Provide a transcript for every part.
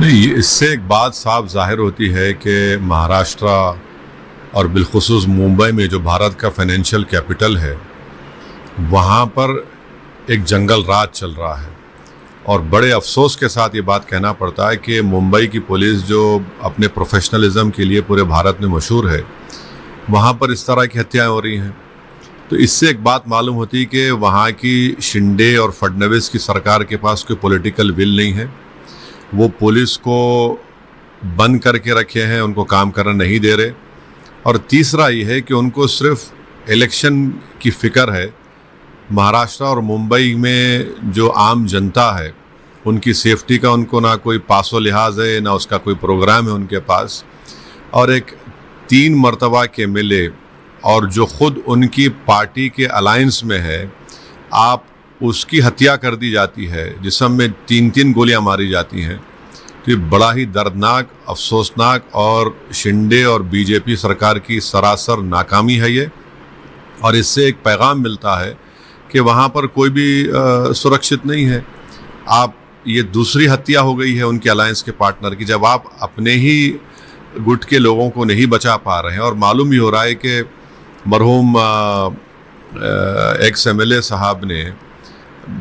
नहीं, इससे एक बात साफ ज़ाहिर होती है कि महाराष्ट्र और बिलखुसूस मुंबई में जो भारत का फाइनेंशियल कैपिटल है, वहाँ पर एक जंगल राज चल रहा है। और बड़े अफसोस के साथ ये बात कहना पड़ता है कि मुंबई की पुलिस जो अपने प्रोफेशनलिज्म के लिए पूरे भारत में मशहूर है, वहाँ पर इस तरह की हत्याएं हो रही हैं। तो इससे एक बात मालूम होती है कि वहाँ की शिंदे और फडणवीस की सरकार के पास कोई पॉलिटिकल विल नहीं है। वो पुलिस को बंद करके रखे हैं, उनको काम करना नहीं दे रहे। और तीसरा ये है कि उनको सिर्फ इलेक्शन की फ़िक्र है। महाराष्ट्र और मुंबई में जो आम जनता है, उनकी सेफ्टी का उनको ना कोई पासो लिहाज है, ना उसका कोई प्रोग्राम है उनके पास। और एक 3 मरतबा के एमएलए और जो ख़ुद उनकी पार्टी के अलायंस में है, आप उसकी हत्या कर दी जाती है, जिसमें 3-3 गोलियां मारी जाती हैं। तो ये बड़ा ही दर्दनाक, अफसोसनाक और शिंदे और बीजेपी सरकार की सरासर नाकामी है ये। और इससे एक पैगाम मिलता है कि वहाँ पर कोई भी सुरक्षित नहीं है। आप ये दूसरी हत्या हो गई है उनके अलायंस के पार्टनर की, जब आप अपने ही गुट के लोगों को नहीं बचा पा रहे हैं। और मालूम ही हो रहा है कि मरहूम एक्स एमएलए साहब ने,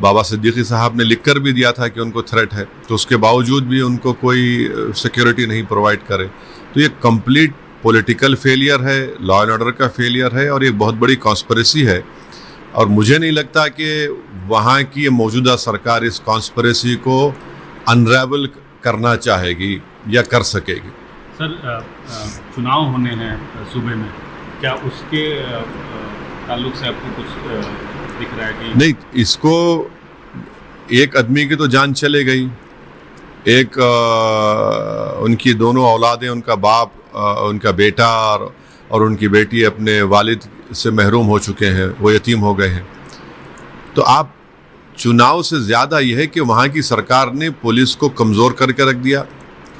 बाबा सिद्दीकी साहब ने लिखकर भी दिया था कि उनको थ्रेट है, तो उसके बावजूद भी उनको कोई सिक्योरिटी नहीं प्रोवाइड करे। तो ये कंप्लीट पॉलिटिकल फेलियर है, लॉ एंड ऑर्डर का फेलियर है, और ये बहुत बड़ी कॉन्स्पिरेसी है। और मुझे नहीं लगता कि वहाँ की ये मौजूदा सरकार इस कॉन्स्पिरेसी को अनरेवल करना चाहेगी या कर सकेगी। सर, चुनाव होने हैं सूबे में, क्या उसके ताल्लुक से आपको कुछ दिख रहा है कि नहीं? इसको एक आदमी की तो जान चले गई, एक उनकी दोनों औलादें, उनका बाप, उनका बेटा और उनकी बेटी अपने वालिद से महरूम हो चुके हैं, वो यतीम हो गए हैं। तो आप चुनाव से ज़्यादा यह है कि वहाँ की सरकार ने पुलिस को कमज़ोर करके रख दिया,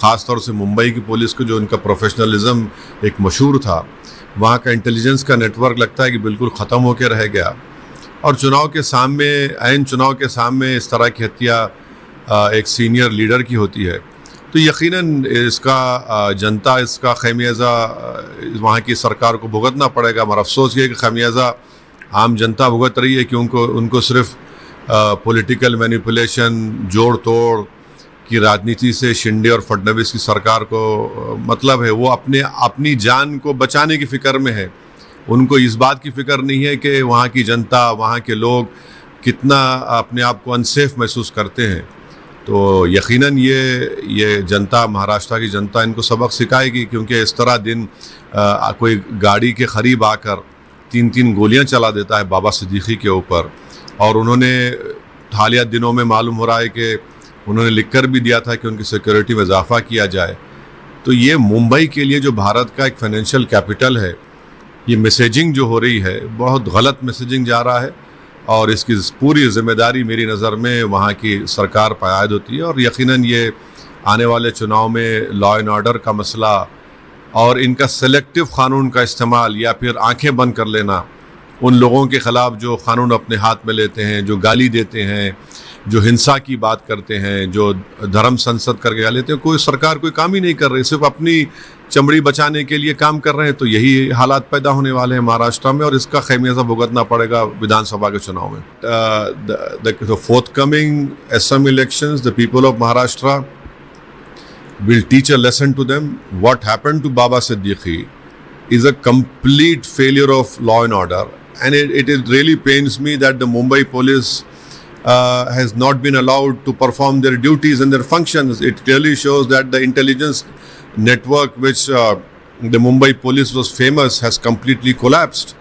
ख़ास तौर से मुंबई की पुलिस को, जो उनका प्रोफेशनलिज्म एक मशहूर था। वहाँ का इंटेलिजेंस का नेटवर्क लगता है कि बिल्कुल ख़त्म होकर रह गया। और चुनाव के सामने, ऐन चुनाव के सामने इस तरह की हत्या एक सीनियर लीडर की होती है, तो यकीनन इसका जनता, इसका खमियाजा वहाँ की सरकार को भुगतना पड़ेगा। मगर अफसोस ये है कि खमियाजा आम जनता भुगत रही है कि उनको सिर्फ पॉलिटिकल मैनिपुलेशन, जोड़ तोड़ की राजनीति से शिंदे और फडणवीस की सरकार को मतलब है। वो अपनी जान को बचाने की फ़िक्र में है। उनको इस बात की फ़िक्र नहीं है कि वहाँ की जनता, वहाँ के लोग कितना अपने आप को अनसेफ महसूस करते हैं। तो यकीनन ये जनता, महाराष्ट्र की जनता, इनको सबक सिखाएगी, क्योंकि इस तरह दिन कोई गाड़ी के करीब आकर 3-3 गोलियां चला देता है बाबा सिद्दीकी के ऊपर। और उन्होंने हालिया दिनों में मालूम हो रहा है कि उन्होंने लिखकर भी दिया था कि उनकी सिक्योरिटी में इजाफा किया जाए। तो ये मुंबई के लिए, जो भारत का एक फाइनेंशियल कैपिटल है, ये मैसेजिंग जो हो रही है, बहुत गलत मैसेजिंग जा रहा है। और इसकी पूरी जिम्मेदारी मेरी नज़र में वहाँ की सरकार पर आयद होती है। और यकीनन ये आने वाले चुनाव में लॉ एंड ऑर्डर का मसला और इनका सेलेक्टिव क़ानून का इस्तेमाल, या फिर आंखें बंद कर लेना उन लोगों के ख़िलाफ़ जो क़ानून अपने हाथ में लेते हैं, जो गाली देते हैं, जो हिंसा की बात करते हैं, जो धर्म संसद करके गा लेते हैं। कोई सरकार कोई काम ही नहीं कर रही, सिर्फ अपनी चमड़ी बचाने के लिए काम कर रहे हैं। तो यही हालात पैदा होने वाले हैं महाराष्ट्र में, और इसका खमियाजा भुगतना पड़ेगा विधानसभा के चुनाव में। The forthcoming Assam elections, the people of Maharashtra will teach a lesson to them. What happened to Baba Siddiqui is a complete failure of law and order, and it really pains me that the Mumbai police has not been allowed to perform their duties and their functions. It clearly shows that the intelligence network which the Mumbai police was famous has completely collapsed.